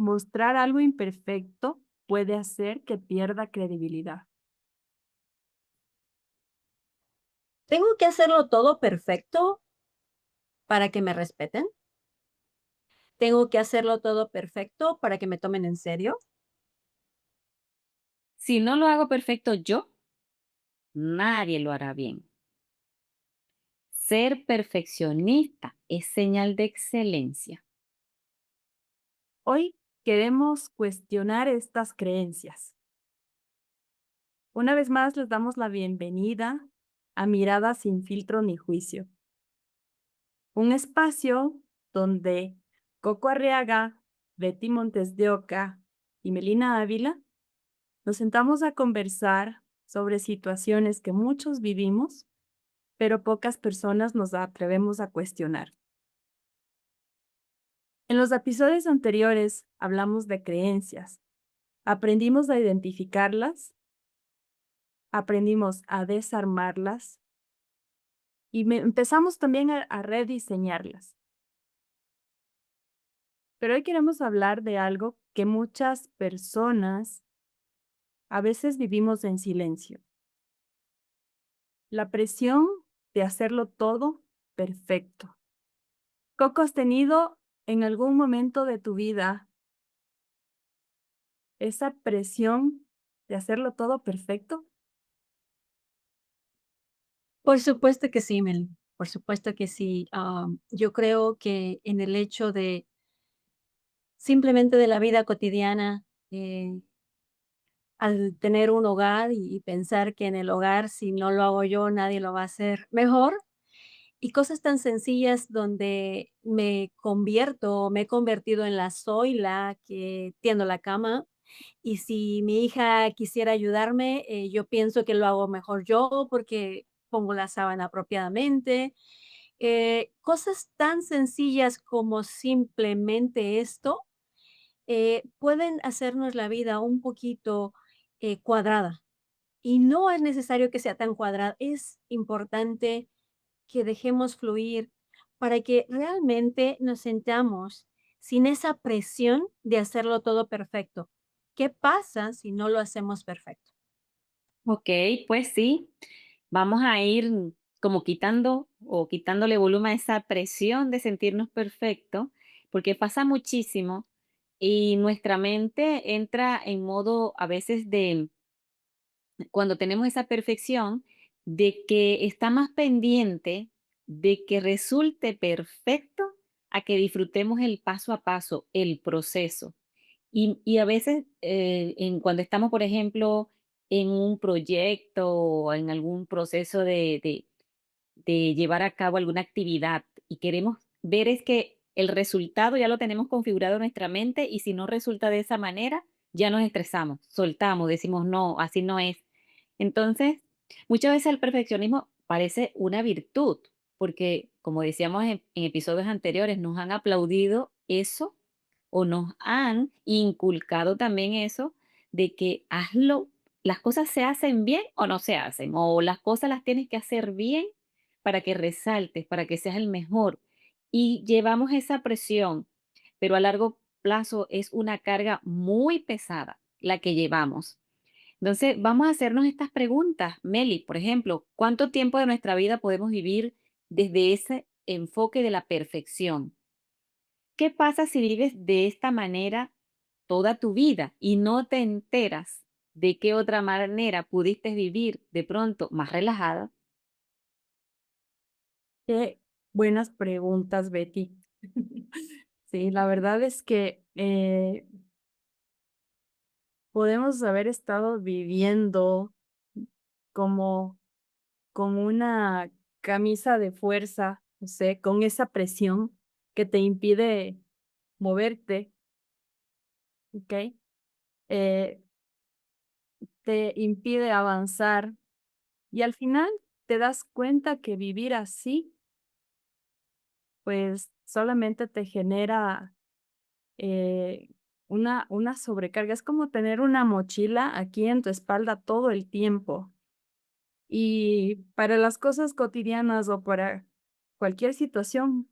mostrar algo imperfecto puede hacer que pierda credibilidad. ¿Tengo que hacerlo todo perfecto para que me respeten? ¿Tengo que hacerlo todo perfecto para que me tomen en serio? Si no lo hago perfecto yo, nadie lo hará bien. Ser perfeccionista es señal de excelencia. Hoy queremos cuestionar estas creencias. Una vez más les damos la bienvenida a Miradas sin filtro ni juicio, un espacio donde Coco Arriaga, Betty Montes de Oca y Melina Ávila nos sentamos a conversar sobre situaciones que muchos vivimos, pero pocas personas nos atrevemos a cuestionar. En los episodios anteriores hablamos de creencias, aprendimos a identificarlas, aprendimos a desarmarlas y empezamos también a rediseñarlas. Pero hoy queremos hablar de algo que muchas personas a veces vivimos en silencio: la presión de hacerlo todo perfecto. Coco, ¿has tenido en algún momento de tu vida esa presión de hacerlo todo perfecto? Por supuesto que sí, Mel. Por supuesto que sí. Yo creo que en el hecho de simplemente de la vida cotidiana, al tener un hogar y pensar que en el hogar, si no lo hago yo, nadie lo va a hacer mejor. Y cosas tan sencillas donde me he convertido en la zoila que tiendo la cama. Y si mi hija quisiera ayudarme, yo pienso que lo hago mejor yo porque pongo la sábana apropiadamente. Cosas tan sencillas como simplemente esto pueden hacernos la vida un poquito cuadrada. Y no es necesario que sea tan cuadrada, es importante que dejemos fluir para que realmente nos sentamos sin esa presión de hacerlo todo perfecto. ¿Qué pasa si no lo hacemos perfecto? Ok, pues sí, vamos a ir como quitando o quitándole volumen a esa presión de sentirnos perfectos, porque pasa muchísimo y nuestra mente entra en modo a veces de, cuando tenemos esa perfección, de que está más pendiente de que resulte perfecto a que disfrutemos el paso a paso, el proceso. Y a veces, cuando estamos, por ejemplo, en un proyecto o en algún proceso de llevar a cabo alguna actividad y queremos ver es que el resultado ya lo tenemos configurado en nuestra mente y si no resulta de esa manera, ya nos estresamos, soltamos, decimos no, así no es. Entonces, muchas veces el perfeccionismo parece una virtud, porque como decíamos en episodios anteriores, nos han aplaudido eso o nos han inculcado también eso de que hazlo, las cosas se hacen bien o no se hacen, o las cosas las tienes que hacer bien para que resaltes, para que seas el mejor. Y llevamos esa presión, pero a largo plazo es una carga muy pesada la que llevamos. Entonces, vamos a hacernos estas preguntas. Meli, por ejemplo, ¿cuánto tiempo de nuestra vida podemos vivir desde ese enfoque de la perfección? ¿Qué pasa si vives de esta manera toda tu vida y no te enteras de qué otra manera pudiste vivir de pronto más relajada? Qué buenas preguntas, Betty. Sí, la verdad es que podemos haber estado viviendo como con una camisa de fuerza, no sé, con esa presión que te impide moverte, ¿ok? Eh, te impide avanzar y al final te das cuenta que vivir así, pues solamente te genera eh, una sobrecarga. Es como tener una mochila aquí en tu espalda todo el tiempo. Y para las cosas cotidianas o para cualquier situación,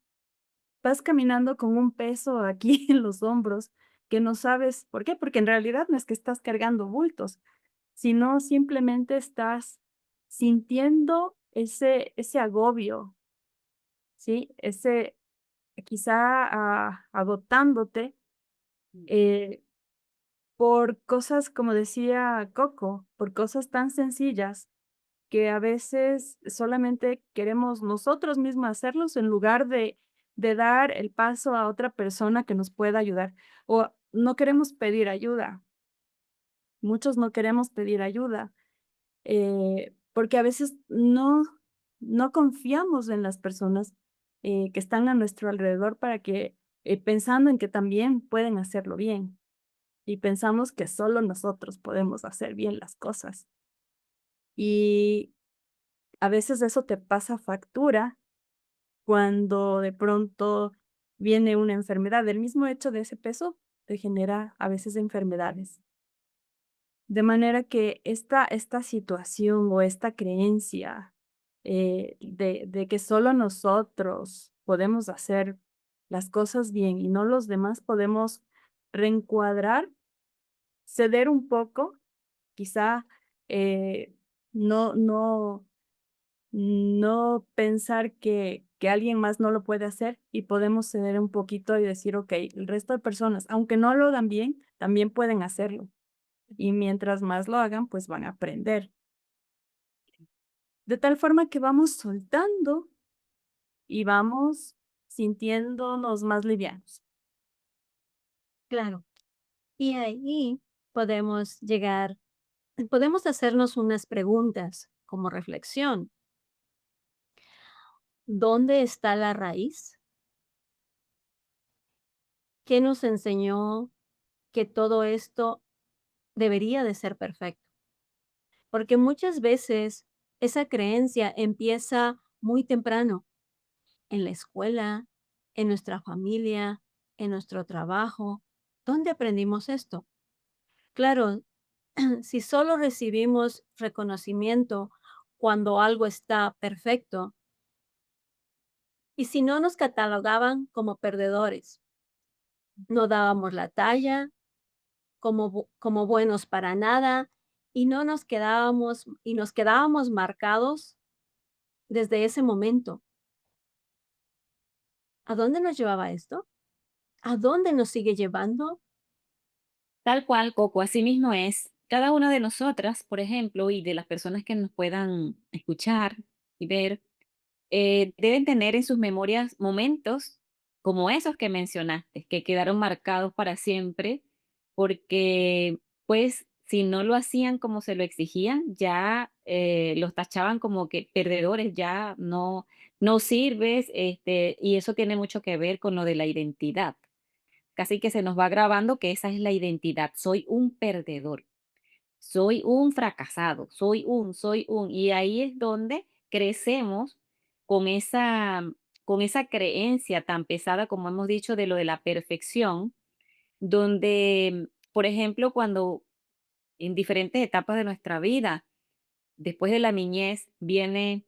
vas caminando con un peso aquí en los hombros que no sabes por qué, porque en realidad no es que estás cargando bultos, sino simplemente estás sintiendo ese agobio, ¿sí? Ese quizá, agotándote, Mm. eh, por cosas, como decía Coco, por cosas tan sencillas que a veces solamente queremos nosotros mismos hacerlos en lugar de dar el paso a otra persona que nos pueda ayudar, o no queremos pedir ayuda. Muchos no queremos pedir ayuda, porque a veces no confiamos en las personas, que están a nuestro alrededor para que, pensando en que también pueden hacerlo bien, y pensamos que solo nosotros podemos hacer bien las cosas. Y a veces eso te pasa factura cuando de pronto viene una enfermedad. El mismo hecho de ese peso te genera a veces enfermedades. De manera que esta situación o esta creencia, de que solo nosotros podemos hacer las cosas bien y no los demás, podemos reencuadrar, ceder un poco, quizá, no no no pensar que alguien más no lo puede hacer y podemos ceder un poquito y decir: "Okey, el resto de personas, aunque no lo hagan bien, también pueden hacerlo". Y mientras más lo hagan, pues van a aprender. De tal forma que vamos soltando y vamos sintiéndonos más livianos. Claro. Y ahí podemos hacernos unas preguntas como reflexión. ¿Dónde está la raíz? ¿Qué nos enseñó que todo esto debería de ser perfecto? Porque muchas veces esa creencia empieza muy temprano, en la escuela, en nuestra familia, en nuestro trabajo. ¿Dónde aprendimos esto? Claro, si solo recibimos reconocimiento cuando algo está perfecto y si no nos catalogaban como perdedores, no dábamos la talla, como buenos para nada y no nos quedábamos y nos quedábamos marcados desde ese momento. ¿A dónde nos llevaba esto? ¿A dónde nos sigue llevando? Tal cual, Coco, así mismo es. Cada una de nosotras, por ejemplo, y de las personas que nos puedan escuchar y ver, deben tener en sus memorias momentos como esos que mencionaste, que quedaron marcados para siempre, porque pues si no lo hacían como se lo exigían, ya los tachaban como que perdedores, ya no sirves, y eso tiene mucho que ver con lo de la identidad. Casi que se nos va grabando que esa es la identidad. Soy un perdedor, soy un fracasado, soy un. Y ahí es donde crecemos con con esa creencia tan pesada, como hemos dicho, de lo de la perfección, donde, por ejemplo, cuando en diferentes etapas de nuestra vida, después de la niñez, viene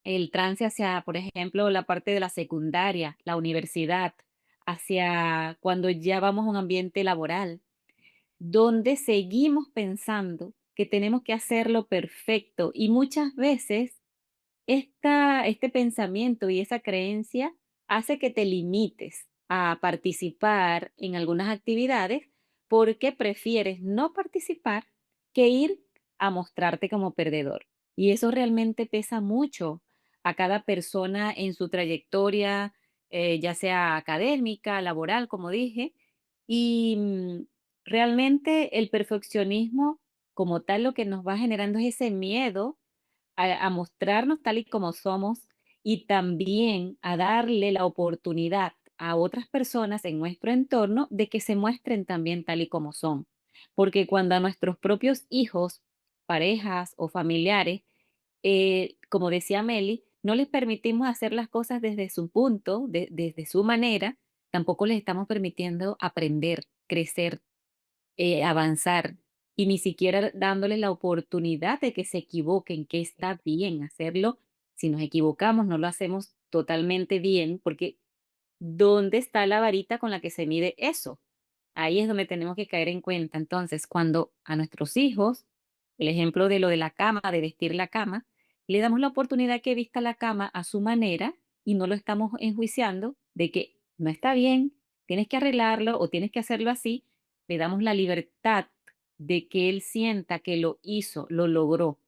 el trance hacia, por ejemplo, la parte de la secundaria, la universidad, hacia cuando ya vamos a un ambiente laboral, donde seguimos pensando que tenemos que hacerlo perfecto y muchas veces este pensamiento y esa creencia hace que te limites a participar en algunas actividades porque prefieres no participar que ir a mostrarte como perdedor. Y eso realmente pesa mucho a cada persona en su trayectoria, ya sea académica, laboral, como dije. Y realmente el perfeccionismo como tal lo que nos va generando es ese miedo a mostrarnos tal y como somos y también a darle la oportunidad a otras personas en nuestro entorno de que se muestren también tal y como son. Porque cuando a nuestros propios hijos, parejas o familiares, como decía Meli, no les permitimos hacer las cosas desde su punto, desde su manera, tampoco les estamos permitiendo aprender, crecer, avanzar y ni siquiera dándoles la oportunidad de que se equivoquen, que está bien hacerlo. Si nos equivocamos, no lo hacemos totalmente bien, porque ¿dónde está la varita con la que se mide eso? Ahí es donde tenemos que caer en cuenta. Entonces, cuando a nuestros hijos, el ejemplo de lo de la cama, de vestir la cama, le damos la oportunidad que vista la cama a su manera y no lo estamos enjuiciando de que no está bien, tienes que arreglarlo o tienes que hacerlo así, le damos la libertad de que él sienta que lo hizo, lo logró.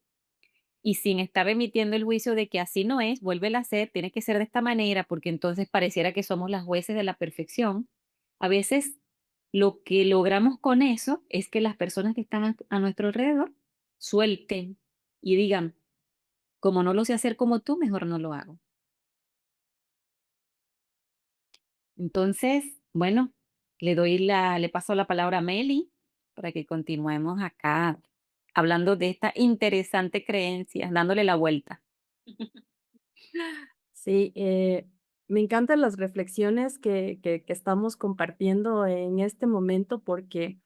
Y sin estar emitiendo el juicio de que así no es, vuélvela a hacer, tiene que ser de esta manera, porque entonces pareciera que somos las jueces de la perfección. A veces lo que logramos con eso es que las personas que están a nuestro alrededor suelten y digan, como no lo sé hacer como tú, mejor no lo hago. Entonces, bueno, le paso la palabra a Meli para que continuemos acá hablando de esta interesante creencia, dándole la vuelta. Sí, me encantan las reflexiones que estamos compartiendo en este momento porque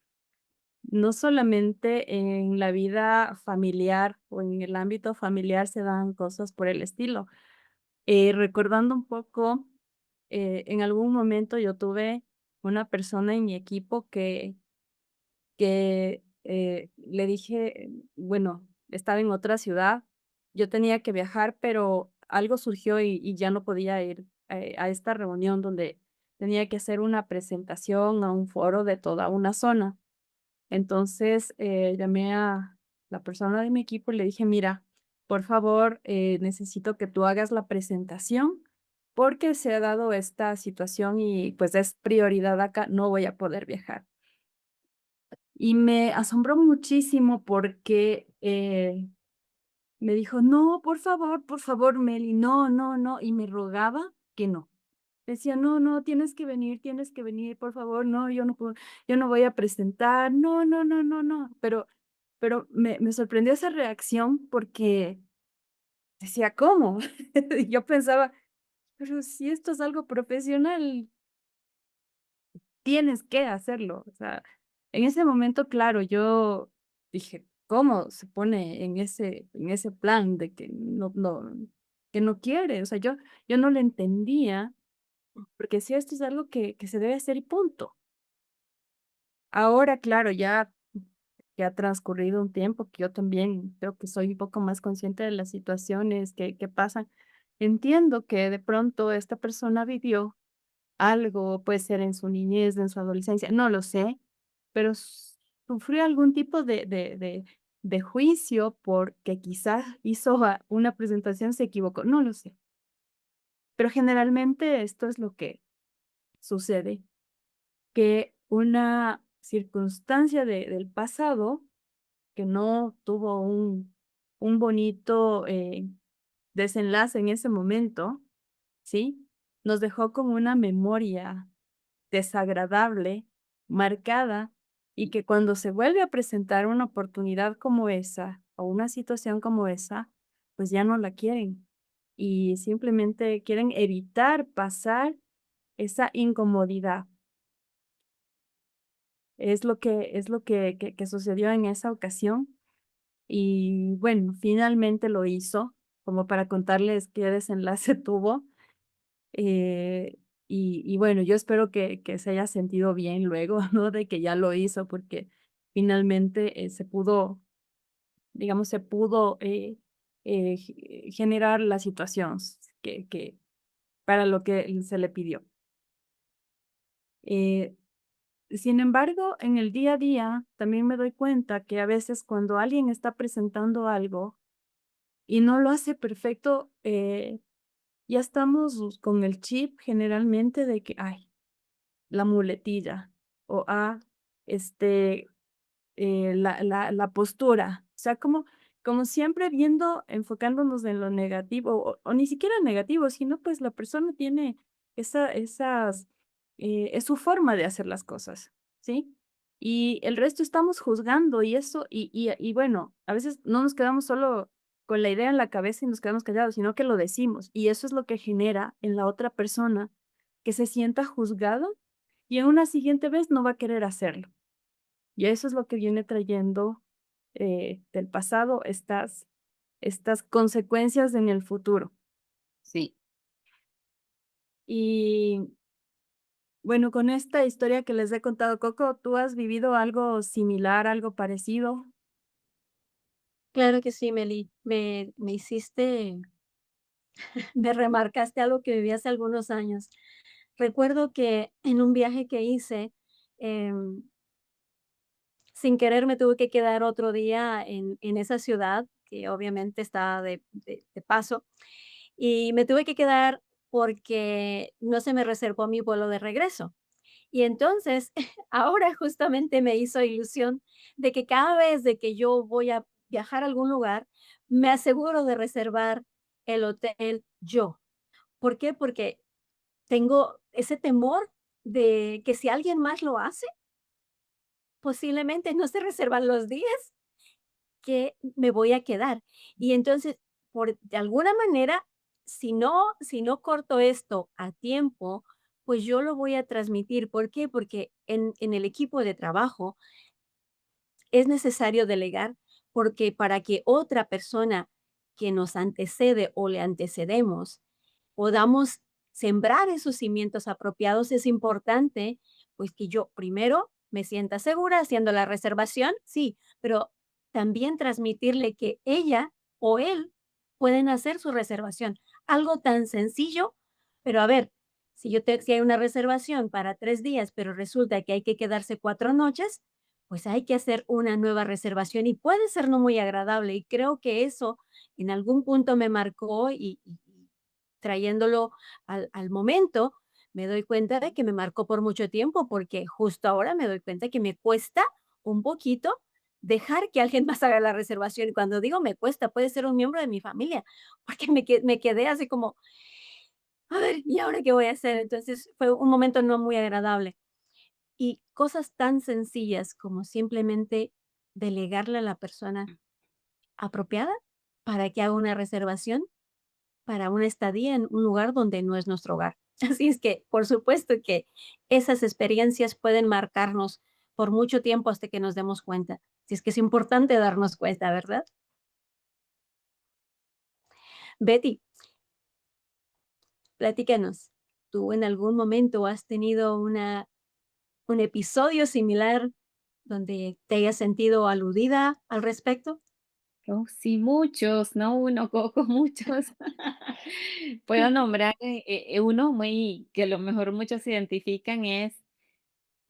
no solamente en la vida familiar o en el ámbito familiar se dan cosas por el estilo. Recordando un poco, en algún momento yo tuve una persona en mi equipo que le dije, bueno, estaba en otra ciudad, yo tenía que viajar, pero algo surgió y ya no podía ir, a esta reunión donde tenía que hacer una presentación a un foro de toda una zona. Entonces, llamé a la persona de mi equipo y le dije: "Mira, por favor, necesito que tú hagas la presentación, porque se ha dado esta situación y, pues, es prioridad acá, no voy a poder viajar". Y me asombró muchísimo porque, me dijo: "No, por favor, Meli, no, no, no", y me rogaba que no. Decía: "No, no, tienes que venir, por favor, no, yo no puedo, yo no voy a presentar, no, no, no, no, no". Pero me sorprendió esa reacción porque decía: "¿Cómo?". Y yo pensaba: "Pero si esto es algo profesional, tienes que hacerlo". O sea, en ese momento, claro, yo dije: "¿Cómo se pone en ese plan de que no quiere?". O sea, yo no le entendía, porque si esto es algo que se debe hacer y punto. Ahora, claro, ya que ha transcurrido un tiempo, que yo también creo que soy un poco más consciente de las situaciones que pasan. Entiendo que de pronto esta persona vivió algo, puede ser en su niñez, en su adolescencia, no lo sé, pero sufrió algún tipo de juicio porque quizás hizo una presentación, se equivocó, no lo sé. Pero generalmente esto es lo que sucede, que una circunstancia del pasado que no tuvo un bonito, desenlace en ese momento, ¿sí? Nos dejó con una memoria desagradable, marcada, y que cuando se vuelve a presentar una oportunidad como esa, o una situación como esa, pues ya no la quieren, y simplemente quieren evitar pasar esa incomodidad. Es lo que sucedió en esa ocasión. Y bueno, finalmente lo hizo, como para contarles qué desenlace tuvo. eh, y bueno, yo espero que se haya sentido bien luego, ¿no? De que ya lo hizo, porque finalmente, se pudo, digamos, se pudo, generar la situación que para lo que se le pidió. Eh, Sin embargo, en el día a día también me doy cuenta que a veces cuando alguien está presentando algo, y no lo hace perfecto, ya estamos con el chip generalmente de que, ay, la muletilla o, este, la postura. O sea, como siempre viendo, enfocándonos en lo negativo, o ni siquiera negativo, sino, pues, la persona tiene esas, es su forma de hacer las cosas, ¿sí? Y el resto estamos juzgando y eso, y bueno, a veces no nos quedamos solo con la idea en la cabeza y nos quedamos callados, sino que lo decimos, y eso es lo que genera en la otra persona que se sienta juzgado, y en una siguiente vez no va a querer hacerlo. Y eso es lo que viene trayendo, del pasado, estas consecuencias en el futuro. Sí, Y Bueno, con esta historia que les he contado, Coco, ¿tú has vivido algo similar, algo parecido? Claro que sí, Meli, me hiciste me remarcaste algo que viví hace algunos años. Recuerdo que en un viaje que hice, em, sin querer me tuve que quedar otro día en esa ciudad, que obviamente estaba de paso, y me tuve que quedar porque no se me reservó mi vuelo de regreso. Y entonces, ahora justamente me hizo ilusión de que cada vez de que yo voy a viajar a algún lugar, me aseguro de reservar el hotel yo. ¿Por qué? Porque tengo ese temor de que si alguien más lo hace, posiblemente no se reservan los días que me voy a quedar. Y entonces, por de alguna manera, si no corto esto a tiempo, pues yo lo voy a transmitir. ¿Por qué? Porque en el equipo de trabajo es necesario delegar, porque para que otra persona que nos antecede o le antecedemos podamos sembrar esos cimientos apropiados, es importante, pues, que yo primero me sienta segura haciendo la reservación, sí, pero también transmitirle que ella o él pueden hacer su reservación. Algo tan sencillo, pero a ver, si hay una reservación para 3 días, pero resulta que hay que quedarse 4 noches, pues hay que hacer una nueva reservación y puede ser no muy agradable. Y creo que eso en algún punto me marcó y trayéndolo al momento, me doy cuenta de que me marcó por mucho tiempo, porque justo ahora me doy cuenta que me cuesta un poquito dejar que alguien más haga la reservación. Y cuando digo me cuesta, puede ser un miembro de mi familia, porque me quedé así como, a ver, ¿y ahora qué voy a hacer? Entonces fue un momento no muy agradable. Y cosas tan sencillas como simplemente delegarle a la persona apropiada para que haga una reservación para una estadía en un lugar donde no es nuestro hogar. Así es que, por supuesto que esas experiencias pueden marcarnos por mucho tiempo hasta que nos demos cuenta. Si es que es importante darnos cuenta, ¿verdad? Betty, platícanos, ¿tú en algún momento has tenido un episodio similar donde te hayas sentido aludida al respecto? Oh, sí, muchos, no uno, Coco, muchos. Puedo nombrar, uno muy que a lo mejor muchos se identifican, es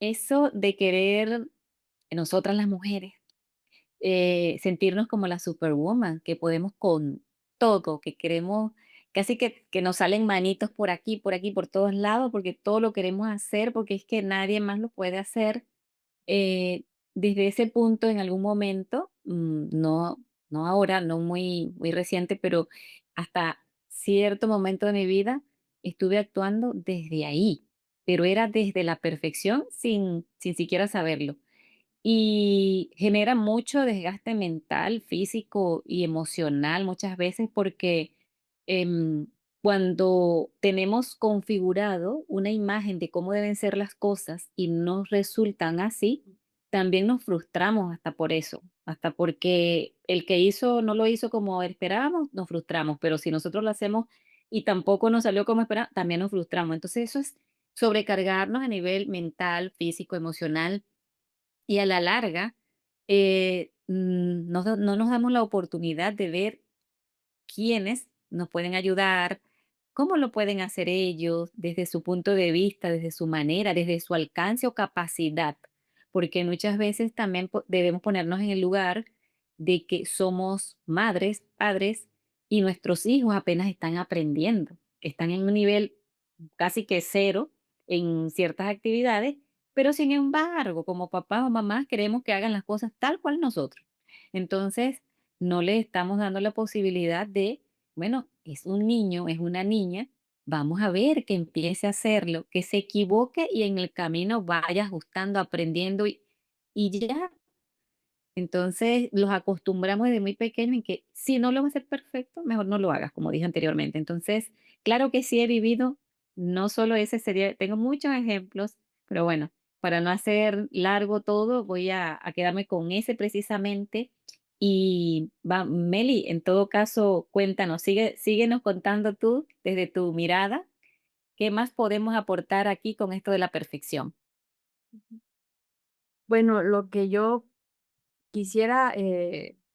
eso de querer, nosotras las mujeres, sentirnos como la superwoman, que podemos con todo, que queremos, casi que nos salen manitos por aquí, por todos lados, porque todo lo queremos hacer, porque es que nadie más lo puede hacer. Eh, Desde ese punto, en algún momento, no ahora, no muy reciente, pero hasta cierto momento de mi vida estuve actuando desde ahí, pero era desde la perfección sin siquiera saberlo. Y genera mucho desgaste mental, físico y emocional muchas veces porque em, cuando tenemos configurado una imagen de cómo deben ser las cosas y no resultan así, también nos frustramos hasta por eso, hasta porque el que hizo no lo hizo como esperábamos, nos frustramos, pero si nosotros lo hacemos y tampoco nos salió como esperábamos, también nos frustramos. Entonces eso es sobrecargarnos a nivel mental, físico, emocional y a la larga, no nos damos la oportunidad de ver quiénes nos pueden ayudar, cómo lo pueden hacer ellos, desde su punto de vista, desde su manera, desde su alcance o capacidad. Porque muchas veces también debemos ponernos en el lugar de que somos madres, padres, y nuestros hijos apenas están aprendiendo, están en un nivel casi que cero en ciertas actividades, pero sin embargo, como papás o mamás queremos que hagan las cosas tal cual nosotros. Entonces, no le estamos dando la posibilidad de, bueno, es un niño, es una niña, vamos a ver que empiece a hacerlo, que se equivoque y en el camino vaya ajustando, aprendiendo y ya. Entonces, los acostumbramos desde muy pequeños en que si no lo vas a hacer perfecto, mejor no lo hagas, como dije anteriormente. Entonces, claro que sí he vivido, no solo ese sería, tengo muchos ejemplos, pero bueno, para no hacer largo todo, voy a quedarme con ese precisamente. Y va, Meli, en todo caso, cuéntanos, síguenos contando tú desde tu mirada ¿Qué más podemos aportar aquí con esto de la perfección? Bueno, lo que yo quisiera,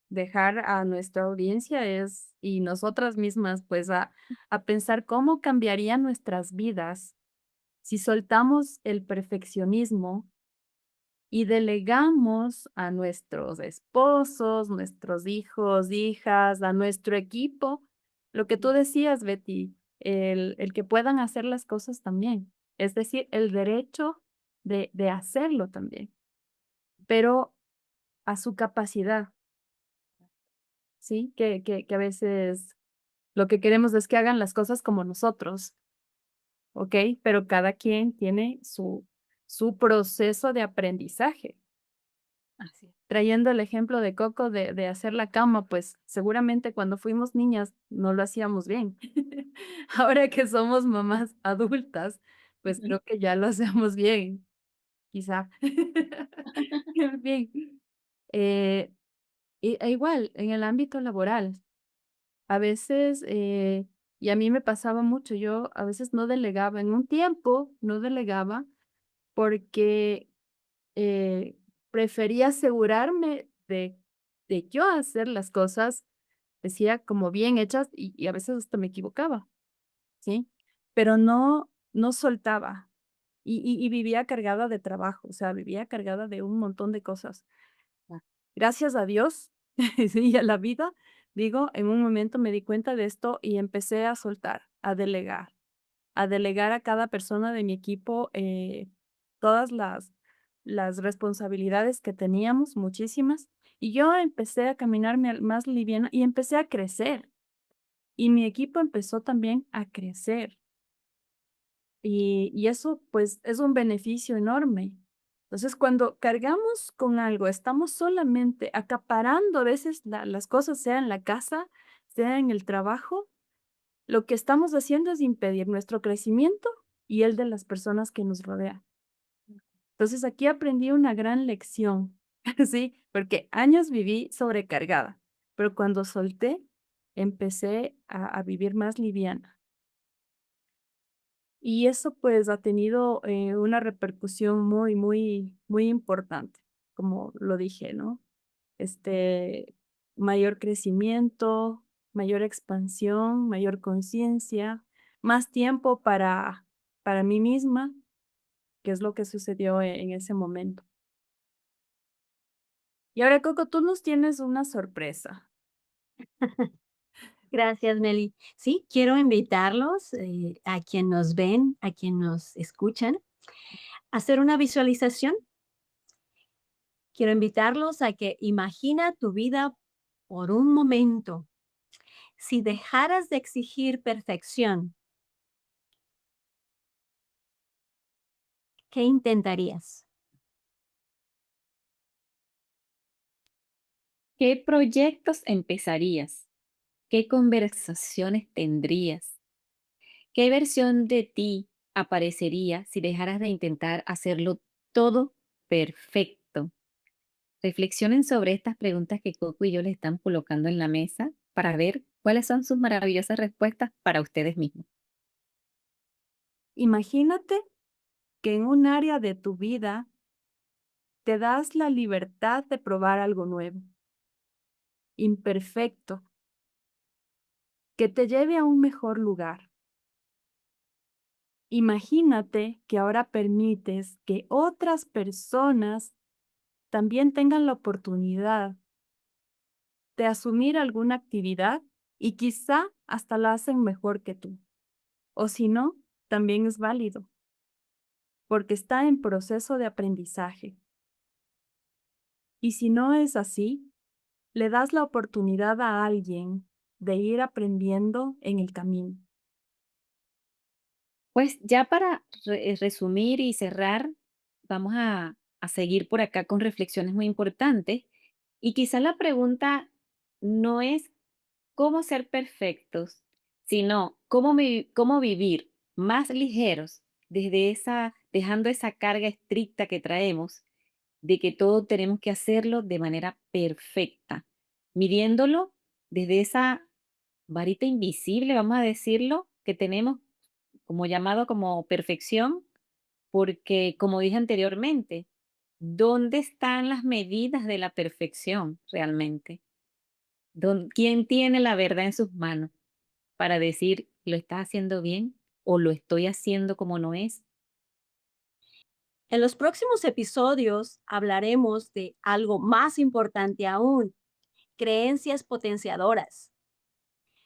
dejar a nuestra audiencia es, y nosotras mismas, pues, a pensar cómo cambiarían nuestras vidas si soltamos el perfeccionismo y delegamos a nuestros esposos, nuestros hijos, hijas, a nuestro equipo, lo que tú decías, Betty, el que puedan hacer las cosas también. Es decir, el derecho de hacerlo también, pero a su capacidad, ¿sí? Que a veces lo que queremos es que hagan las cosas como nosotros, ¿ok? Pero cada quien tiene su proceso de aprendizaje. Así es. Trayendo el ejemplo de Coco de hacer la cama, pues, seguramente cuando fuimos niñas no lo hacíamos bien. Ahora que somos mamás adultas, pues, Ujú. creo que ya lo hacemos bien, quizá. Bien, eh, igual en el ámbito laboral, a veces, y a mí me pasaba mucho, yo a veces no delegaba, en un tiempo no delegaba porque eh, prefería asegurarme de yo hacer las cosas, decía, como bien hechas, y a veces hasta me equivocaba, ¿sí? Pero no soltaba, y vivía cargada de trabajo, o sea, vivía cargada de un montón de cosas. Ah, Gracias a Dios, sí, y a la vida, digo, en un momento me di cuenta de esto y empecé a soltar, a delegar a cada persona de mi equipo, todas las responsabilidades que teníamos, muchísimas, y yo empecé a caminarme más liviana y empecé a crecer, y mi equipo empezó también a crecer, y eso, pues, es un beneficio enorme. Entonces, cuando cargamos con algo, estamos solamente acaparando a veces las cosas, sea en la casa, sea en el trabajo, lo que estamos haciendo es impedir nuestro crecimiento y el de las personas que nos rodean. Entonces, aquí aprendí una gran lección, sí, porque años viví sobrecargada, pero cuando solté, empecé a vivir más liviana. Y eso, pues, ha tenido, una repercusión muy, muy, muy importante, como lo dije, ¿no? Este, mayor crecimiento, mayor expansión, mayor conciencia, más tiempo para mí misma, que es lo que sucedió en ese momento. Y ahora, Coco, tú nos tienes una sorpresa. Gracias, Meli. Sí, quiero invitarlos, a quien nos ven, a quien nos escuchan, a hacer una visualización. Quiero invitarlos a que imagina tu vida por un momento. Si dejaras de exigir perfección, ¿qué intentarías? ¿Qué proyectos empezarías? ¿Qué conversaciones tendrías? ¿Qué versión de ti aparecería si dejaras de intentar hacerlo todo perfecto? Reflexionen sobre estas preguntas que Coco y yo les están colocando en la mesa para ver cuáles son sus maravillosas respuestas para ustedes mismos. Imagínate que en un área de tu vida te das la libertad de probar algo nuevo, imperfecto, que te lleve a un mejor lugar. Imagínate que ahora permites que otras personas también tengan la oportunidad de asumir alguna actividad y quizá hasta la hacen mejor que tú. O si no, también es válido, porque está en proceso de aprendizaje. Y si no es así, le das la oportunidad a alguien de ir aprendiendo en el camino. Pues ya para resumir y cerrar, vamos a seguir por acá con reflexiones muy importantes. Y quizás la pregunta no es cómo ser perfectos, sino cómo vivir más ligeros desde dejando esa carga estricta que traemos de que todo tenemos que hacerlo de manera perfecta, midiéndolo desde esa varita invisible, vamos a decirlo, que tenemos como llamado como perfección, porque como dije anteriormente, ¿dónde están las medidas de la perfección realmente? ¿Quién tiene la verdad en sus manos para decir, lo estás haciendo bien o lo estoy haciendo como no es? En los próximos episodios hablaremos de algo más importante aún, creencias potenciadoras.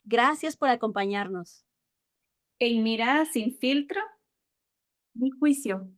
Gracias por acompañarnos. En Mirada sin filtro, Mi juicio.